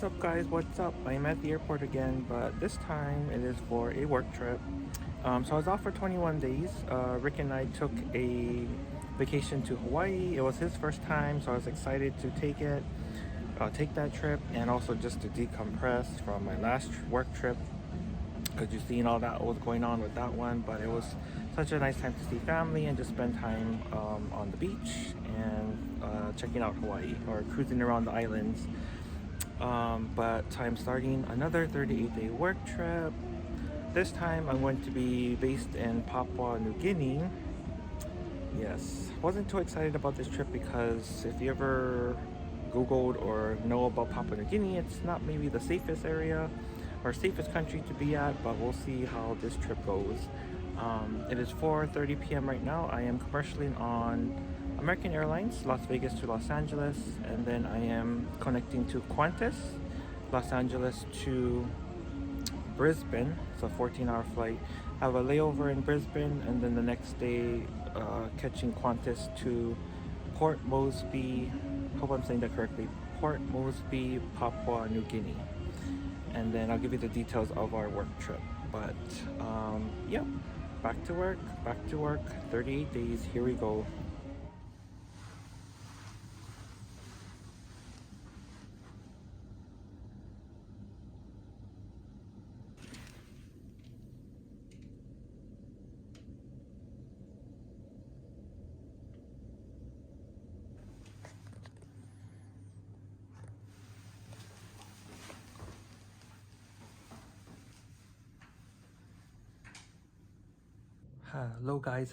What's up, guys? What's up? I'm at the airport again, but this time it is for a work trip. So I was off for 21 days. Rick and I took a vacation to Hawaii. It was his first time, so I was excited to take that trip, and also just to decompress from my last work trip, because you've seen all that what was going on with that one. But it was such a nice time to see family and just spend time on the beach and checking out Hawaii or cruising around the islands. But I'm starting another 38-day work trip. This time I'm going to be based in Papua New Guinea. Yes, wasn't too excited about this trip because if you ever Googled or know about Papua New Guinea, it's not maybe the safest area or safest country to be at, but we'll see how this trip goes. It is 4:30 p.m. right now. I am commercially on American Airlines, Las Vegas to Los Angeles, and then I am connecting to Qantas, Los Angeles to Brisbane. It's a 14-hour flight. Have a layover in Brisbane, and then the next day catching Qantas to Port Moresby. Hope I'm saying that correctly. Port Moresby, Papua New Guinea. And then I'll give you the details of our work trip. But yeah, back to work. 38 days. Here we go.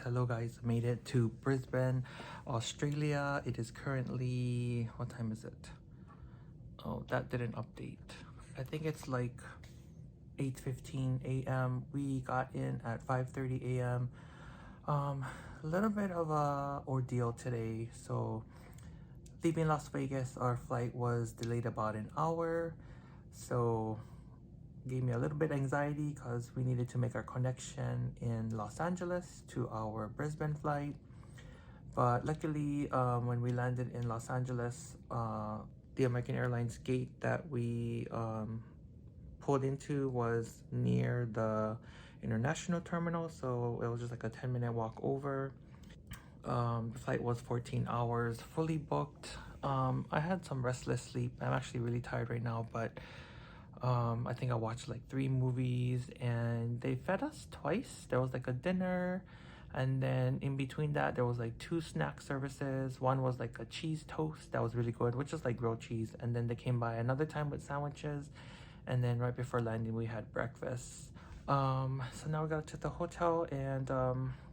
Hello guys, made it to Brisbane, Australia. It is currently, what time is it? Oh, that didn't update. I think it's like 8:15 a.m. We got in at 5:30 a.m. A little bit of a ordeal today. So leaving Las Vegas, our flight was delayed about an hour. So gave me a little bit anxiety because we needed to make our connection in Los Angeles to our Brisbane flight. But luckily, when we landed in Los Angeles, the American Airlines gate that we pulled into was near the international terminal, so it was just like a 10-minute walk over. The flight was 14 hours, fully booked. I had some restless sleep. I'm actually really tired right now, but I think I watched like 3 movies, and they fed us twice. There was like a dinner, and then in between that there was like 2 snack services. One was like a cheese toast that was really good, which is like grilled cheese, and then they came by another time with sandwiches, and then right before landing we had breakfast. So now we got to the hotel, and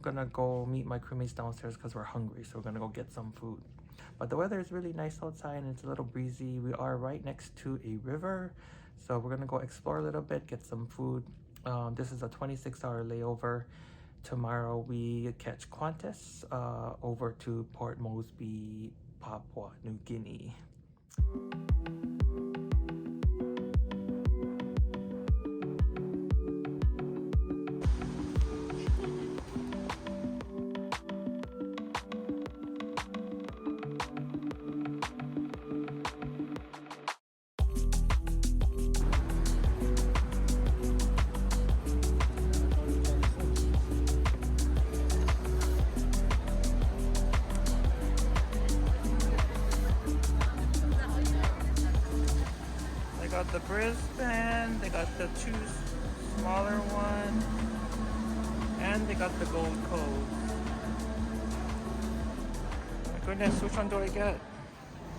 gonna go meet my crewmates downstairs because we're hungry, so we're gonna go get some food. But the weather is really nice outside, and it's a little breezy. We are right next to a river, so we're gonna go explore a little bit, get some food. This is a 26-hour layover. Tomorrow we catch Qantas over to Port Moresby, Papua New Guinea. They got the Brisbane, they got the 2 smaller one, and they got the Gold Coast. My goodness, which one do I get?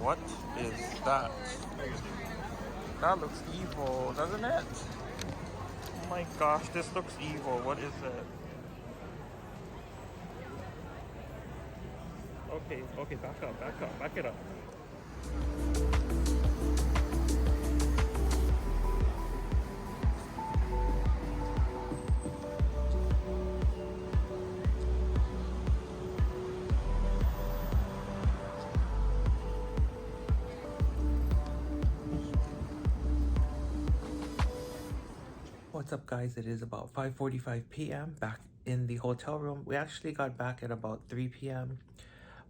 What is that? That looks evil, doesn't it? Oh my gosh, this looks evil. What is it? Okay, back it up. What's up, guys? It is about 5:45 p.m. back in the hotel room. We actually got back at about 3 p.m.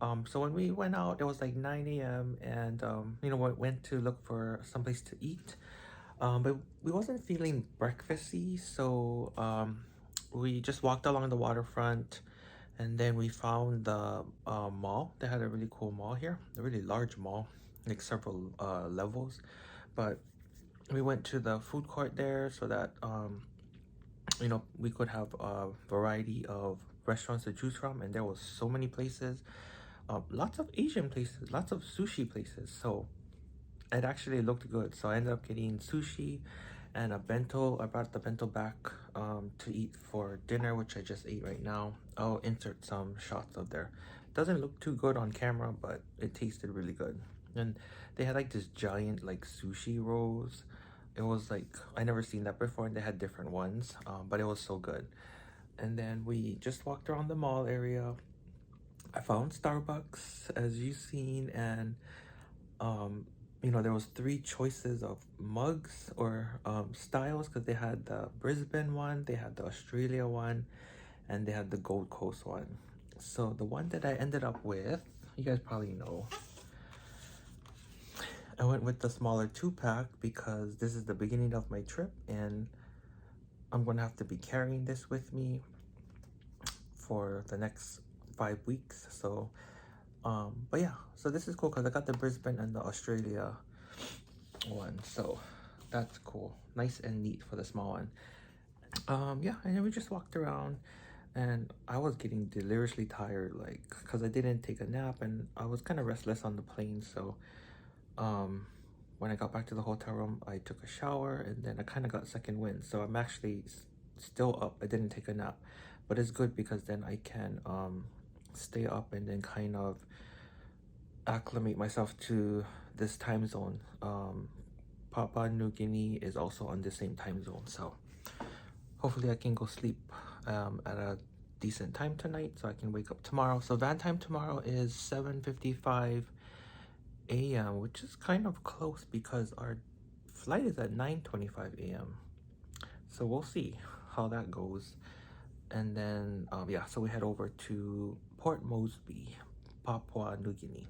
So when we went out, it was like 9 a.m. and you know, we went to look for someplace to eat. But we wasn't feeling breakfasty, so we just walked along the waterfront, and then we found the mall. They had a really cool mall here, a really large mall, like several levels. But we went to the food court there so that you know, we could have a variety of restaurants to choose from, and there was so many places, lots of Asian places, lots of sushi places. So it actually looked good. So I ended up getting sushi and a bento. I brought the bento back to eat for dinner, which I just ate right now. I'll insert some shots of there. Doesn't look too good on camera, but it tasted really good. And they had like this giant like sushi rolls. It was like, I never seen that before, and they had different ones, but it was so good. And then we just walked around the mall area. I found Starbucks, as you've seen, and you know, there was three choices of mugs or styles, because they had the Brisbane one, they had the Australia one, and they had the Gold Coast one. So the one that I ended up with, you guys probably know, I went with the smaller 2-pack because this is the beginning of my trip, and I'm gonna have to be carrying this with me for the next 5 weeks. So but yeah, so this is cool because I got the Brisbane and the Australia one, so that's cool, nice and neat for the small one. Yeah, and then we just walked around, and I was getting deliriously tired, like, because I didn't take a nap, and I was kind of restless on the plane. So when I got back to the hotel room, I took a shower, and then I kind of got second wind, so I'm actually still up. I didn't take a nap, but it's good because then I can stay up and then kind of acclimate myself to this time zone. Papua New Guinea is also on the same time zone, so hopefully I can go sleep at a decent time tonight so I can wake up tomorrow. So van time tomorrow is 7:55 a.m., which is kind of close because our flight is at 9:25 a.m. So we'll see how that goes. And then yeah, so we head over to Port Moresby, Papua New Guinea.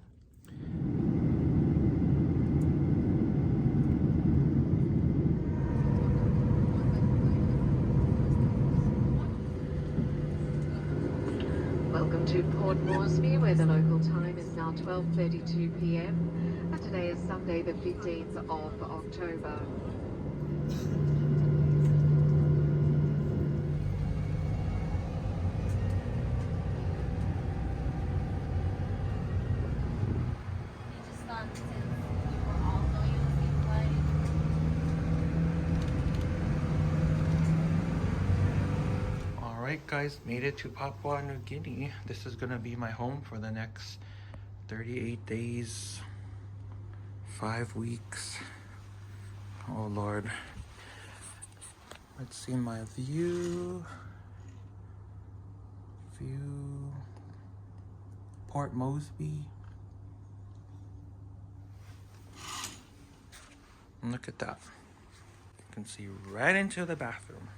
Welcome to Port Moresby, where the local time is now 12:32 p.m. and today is Sunday the 15th of October. Alright guys, made it to Papua New Guinea. This is gonna be my home for the next 38 days, 5 weeks. Oh Lord. Let's see my view. Port Moresby. And look at that. You can see right into the bathroom.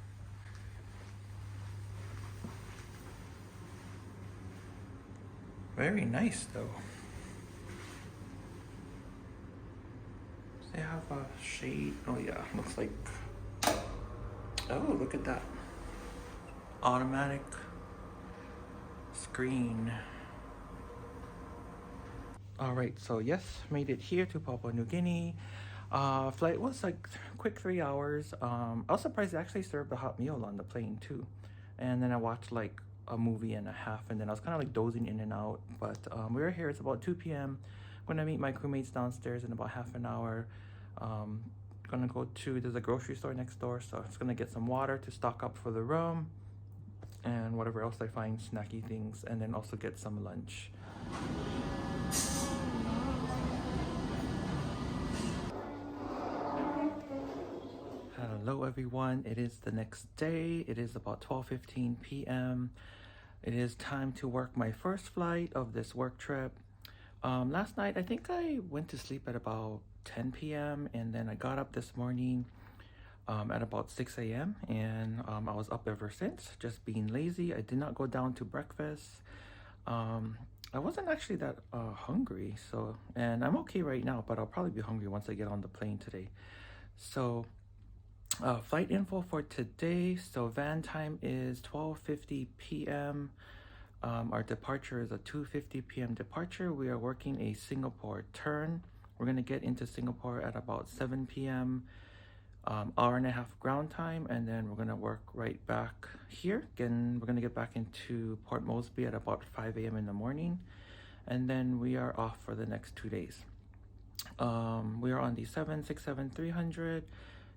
Very nice though. They have a shade. Oh yeah, looks like, oh, look at that. Automatic screen. All right, so yes, made it here to Papua New Guinea. Flight was like quick 3 hours. I was surprised they actually served a hot meal on the plane too. And then I watched like a movie and a half, and then I was kind of like dozing in and out. But we were here, it's about 2 p.m. I'm gonna meet my crewmates downstairs in about half an hour. Gonna go to, there's a grocery store next door, so I'm just gonna get some water to stock up for the room and whatever else I find, snacky things, and then also get some lunch. Hello everyone, it is the next day. It is about 12:15 p.m. It is time to work my first flight of this work trip. Last night I think I went to sleep at about 10 p.m. and then I got up this morning at about 6 a.m. and I was up ever since, just being lazy. I did not go down to breakfast. I wasn't actually that hungry, so, and I'm okay right now, but I'll probably be hungry once I get on the plane today. So flight info for today. So van time is 12:50 p.m. Our departure is a 2:50 p.m. departure. We are working a Singapore turn. We're gonna get into Singapore at about 7 p.m. Hour and a half ground time, and then we're gonna work right back here. Again, we're gonna get back into Port Moresby at about 5 a.m. in the morning, and then we are off for the next 2 days. We are on the 767-300,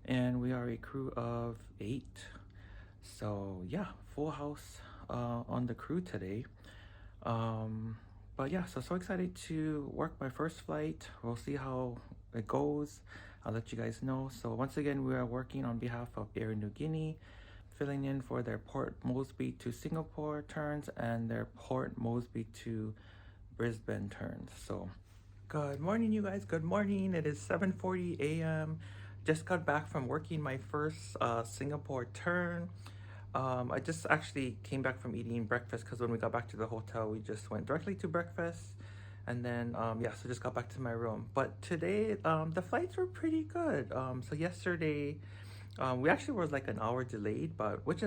and we are a crew of 8. So yeah, full house on the crew today. But yeah, so excited to work my first flight. We'll see how it goes. I'll let you guys know. So once again, we are working on behalf of Air Niugini, filling in for their Port Moresby to Singapore turns and their Port Moresby to Brisbane turns. So good morning, you guys. Good morning. It is 7:40 a.m. Just got back from working my first Singapore turn. I just actually came back from eating breakfast because when we got back to the hotel, we just went directly to breakfast. And then, yeah, so just got back to my room. But today, the flights were pretty good. So yesterday, we actually was like an hour delayed, but which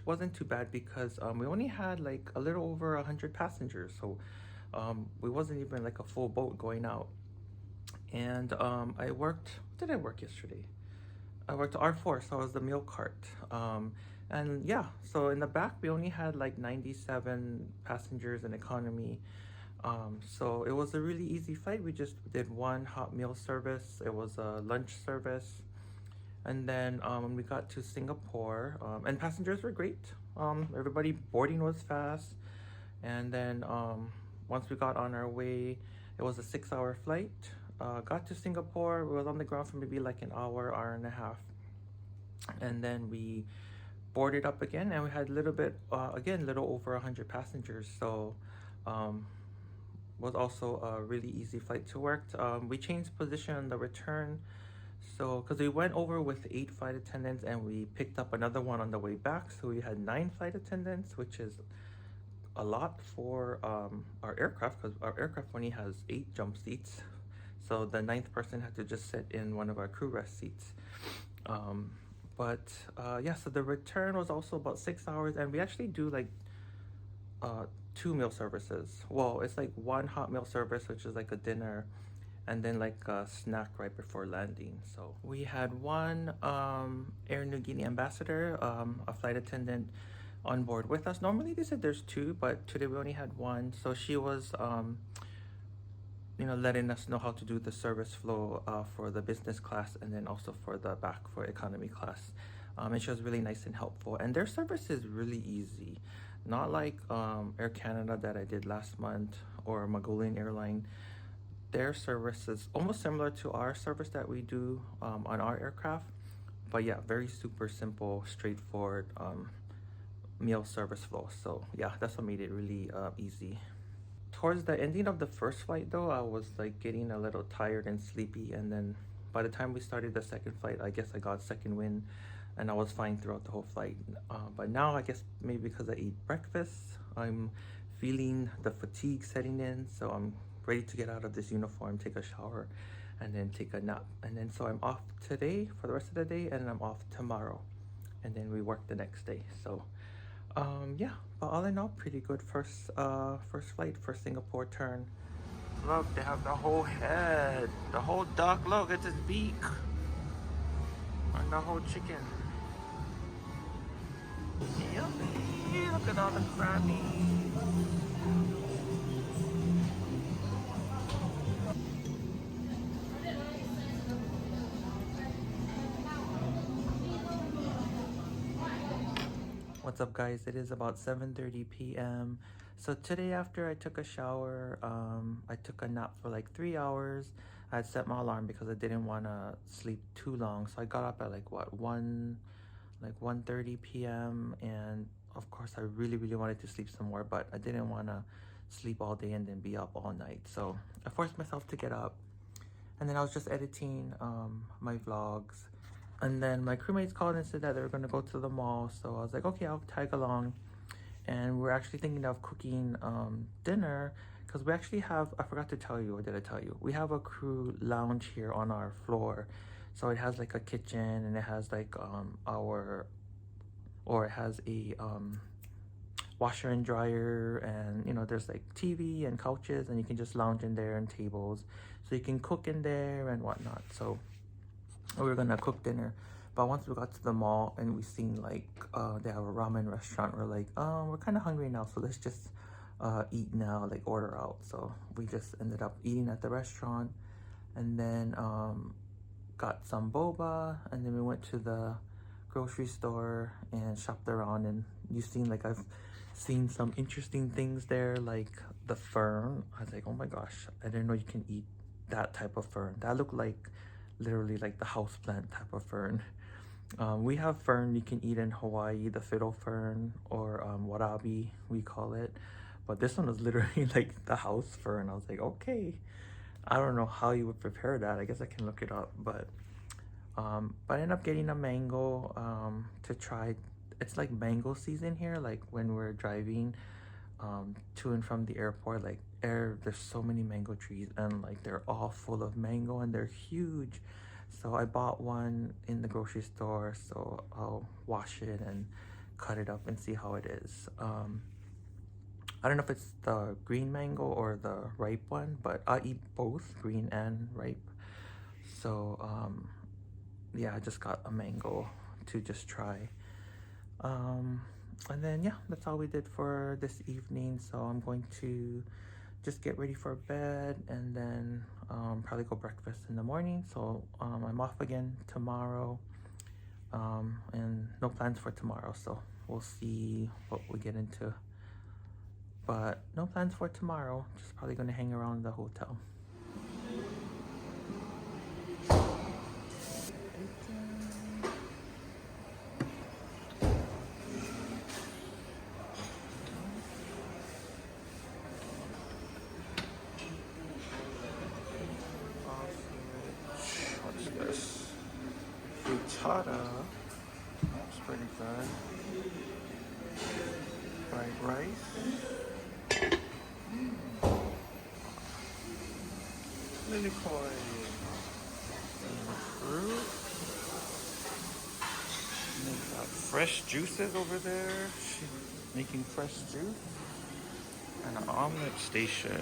wasn't too bad because we only had like a little over 100 passengers. So we wasn't even like a full boat going out. And I worked, what did I work yesterday? I worked R4, so I was the meal cart. And yeah, so in the back, we only had like 97 passengers in economy. So it was a really easy flight. We just did one hot meal service. It was a lunch service. And then when we got to Singapore, and passengers were great. Everybody boarding was fast. And then once we got on our way, it was a 6-hour flight. Got to Singapore. We was on the ground for maybe like an hour, hour and a half. And then we boarded up again, and we had a little bit, again, a little over 100 passengers. So was also a really easy flight to work. We changed position on the return. So, because we went over with 8 flight attendants and we picked up another one on the way back. So we had 9 flight attendants, which is a lot for our aircraft because our aircraft only has 8 jump seats. So the 9th person had to just sit in one of our crew rest seats. Yeah, so the return was also about 6 hours, and we actually do like 2 meal services. Well, it's like one hot meal service, which is like a dinner, and then like a snack right before landing. So we had one Air Niugini ambassador, a flight attendant on board with us. Normally they said there's 2, but today we only had one. So she was letting us know how to do the service flow for the business class, and then also for the back for economy class. And she was really nice and helpful. And their service is really easy. Not like Air Canada that I did last month or Mongolian Airline. Their service is almost similar to our service that we do on our aircraft. But yeah, very super simple, straightforward meal service flow. So yeah, that's what made it really easy. Towards the ending of the first flight though, I was like getting a little tired and sleepy, and then by the time we started the second flight, I guess I got second wind and I was fine throughout the whole flight. But now I guess maybe because I ate breakfast, I'm feeling the fatigue setting in, so I'm ready to get out of this uniform, take a shower, and then take a nap. And then so I'm off today for the rest of the day, and I'm off tomorrow, and then we work the next day. So yeah, but all in all, pretty good first flight for Singapore turn. Look, they have the whole head, the whole duck. Look, it's his beak, and the whole chicken. Yummy! Look at all the crabbies. What's up, guys? It is about 7:30 p.m. So today after I took a shower, I took a nap for like 3 hours. I had set my alarm because I didn't want to sleep too long. So I got up at like 1:30 p.m. and of course I really wanted to sleep some more, but I didn't want to sleep all day and then be up all night. So I forced myself to get up, and then I was just editing my vlogs. And then my crewmates called and said that they were going to go to the mall. So I was like, okay, I'll tag along. and we're actually thinking of cooking dinner because we actually have, I forgot to tell you, or did I tell you? We have a crew lounge here on our floor. So it has like a kitchen, and it has like it has a washer and dryer, and you know, there's like TV and couches, and you can just lounge in there, and tables, so you can cook in there and whatnot. So we were gonna cook dinner, but once we got to the mall and we seen like they have a ramen restaurant, we're like, we're kind of hungry now, so let's just eat now, like order out. So we just ended up eating at the restaurant, and then got some boba, and then we went to the grocery store and shopped around. And you've seen, like, I've seen some interesting things there, like the fern. I was like, oh my gosh, I didn't know you can eat that type of fern. That looked like literally like the houseplant type of fern. We have fern you can eat in Hawaii, the fiddle fern, or warabi we call it, but this one was literally like the house fern. I was like, okay, I don't know how you would prepare that. I guess I can look it up, but I ended up getting a mango to try. It's like mango season here, like when we're driving to and from the airport, like there's so many mango trees, and like they're all full of mango, and they're huge. So I bought one in the grocery store, so I'll wash it and cut it up and see how it is. I don't know if it's the green mango or the ripe one, but I eat both, green and ripe. So yeah, I just got a mango to just try. And then yeah, that's all we did for this evening. So I'm going to just get ready for bed, and then probably go breakfast in the morning. So I'm off again tomorrow, and no plans for tomorrow, so we'll see what we get into. But no plans for tomorrow, just probably gonna hang around the hotel. What's this? Frittata. It's pretty good. Fried rice. Lilikoi. Fruit. They've got fresh juices over there. She's making fresh juice. And an omelet station.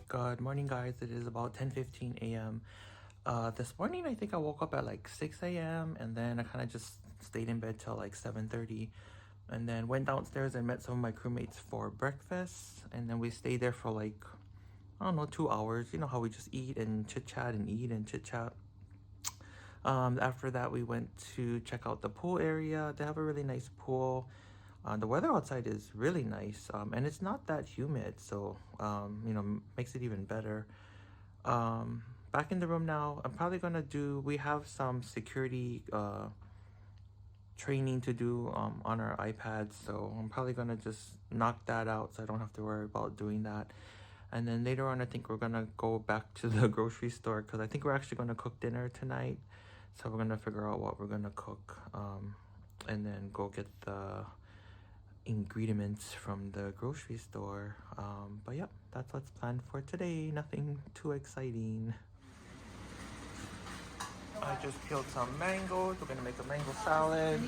Good morning, guys. It is about 10:15 a.m. This morning I think I woke up at like 6 a.m. and then I kind of just stayed in bed till like 7:30, and then went downstairs and met some of my crewmates for breakfast, and then we stayed there for like, I don't know, 2 hours. You know how we just eat and chit chat and eat and chit chat. After that we went to check out the pool area. They have a really nice pool. The weather outside is really nice, and it's not that humid, so you know, makes it even better. Back in the room now. I'm probably gonna we have some security training to do on our iPads, so I'm probably gonna just knock that out so I don't have to worry about doing that. And then later on I think we're gonna go back to the grocery store, because I think we're actually gonna cook dinner tonight. So we're gonna figure out what we're gonna cook, and then go get the ingredients from the grocery store. But yep, that's what's planned for today. Nothing too exciting. I just peeled some mangoes. We're gonna make a mango salad.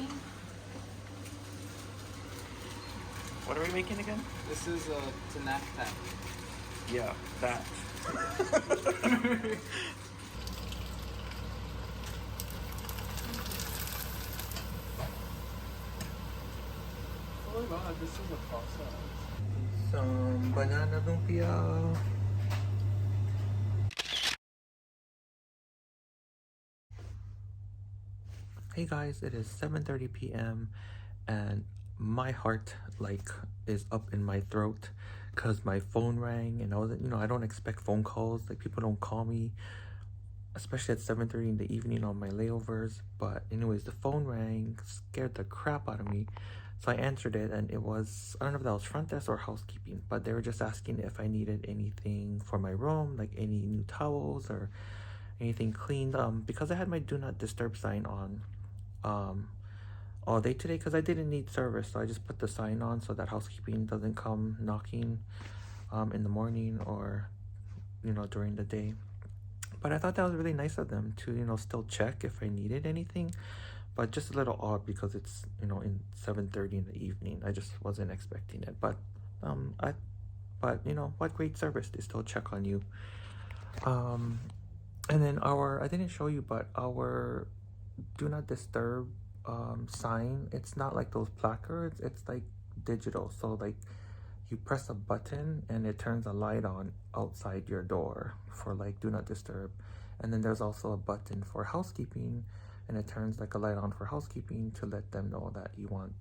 What are we making again? This is a snack pack. Yeah, that. god, this is a process. Some banana lumpia. Hey guys, it is 7:30 p.m. and my heart like is up in my throat because my phone rang and I wasn't, I don't expect phone calls. Like people don't call me, especially at 7:30 in the evening on my layovers. But anyways, the phone rang, scared the crap out of me. So I answered it and it was, I don't know if that was front desk or housekeeping, but they were just asking if I needed anything for my room, like any new towels or anything cleaned. Because I had my do not disturb sign on all day today because I didn't need service, so I just put the sign on so that housekeeping doesn't come knocking in the morning or during the day. But I thought that was really nice of them to still check if I needed anything, but just a little odd because it's in 7:30 in the evening. I just wasn't expecting it, but what great service, they still check on you. And then I didn't show you, but our do not disturb sign, it's not like those placards, it's like digital. So like you press a button and it turns a light on outside your door for like do not disturb. And then there's also a button for housekeeping and it turns like a light on for housekeeping to let them know that you want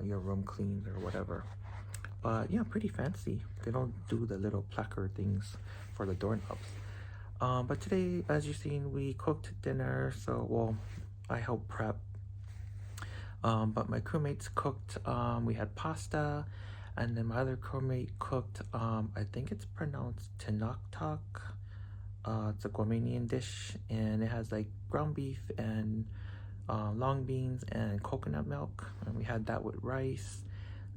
your room cleaned or whatever. But yeah, pretty fancy. They don't do the little placard things for the doorknobs. But today, as you've seen, we cooked dinner. So, well, I helped prep. But my crewmates cooked. We had pasta, and then my other crewmate cooked. I think it's pronounced tinaktak. It's a Guamanian dish, and it has like ground beef and long beans and coconut milk. And we had that with rice.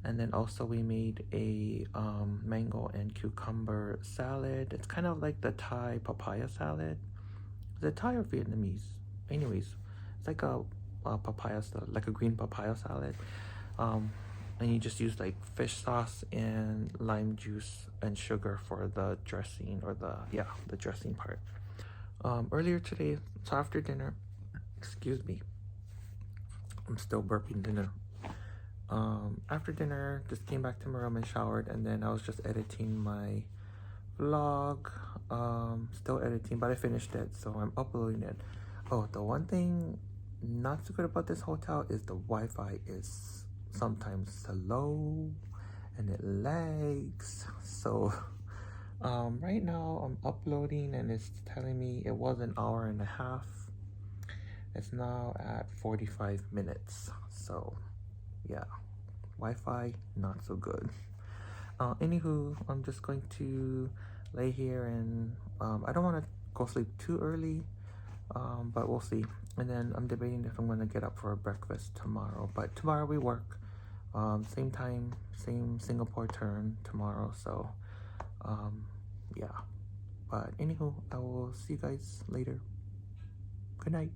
And then also we made a mango and cucumber salad. It's kind of like the Thai papaya salad. Is it Thai or Vietnamese? Anyways, it's like a papaya, like a green papaya salad. And you just use like fish sauce and lime juice and sugar for the dressing, or the dressing part. Earlier today, so after dinner, excuse me, I'm still burping dinner. After dinner, just came back to my room and showered, and then I was just editing my vlog. Still editing, but I finished it, so I'm uploading it. Oh, the one thing not so good about this hotel is the Wi-Fi is sometimes slow and it lags. So right now I'm uploading and it's telling me it was an hour and a half. It's now at 45 minutes. So yeah, Wi-Fi not so good. Anywho, I'm just going to lay here and I don't want to go sleep too early, but we'll see. And then I'm debating if I'm going to get up for a breakfast tomorrow, but tomorrow we work, same time, same Singapore turn tomorrow. So yeah, but anywho, I will see you guys later. Good night.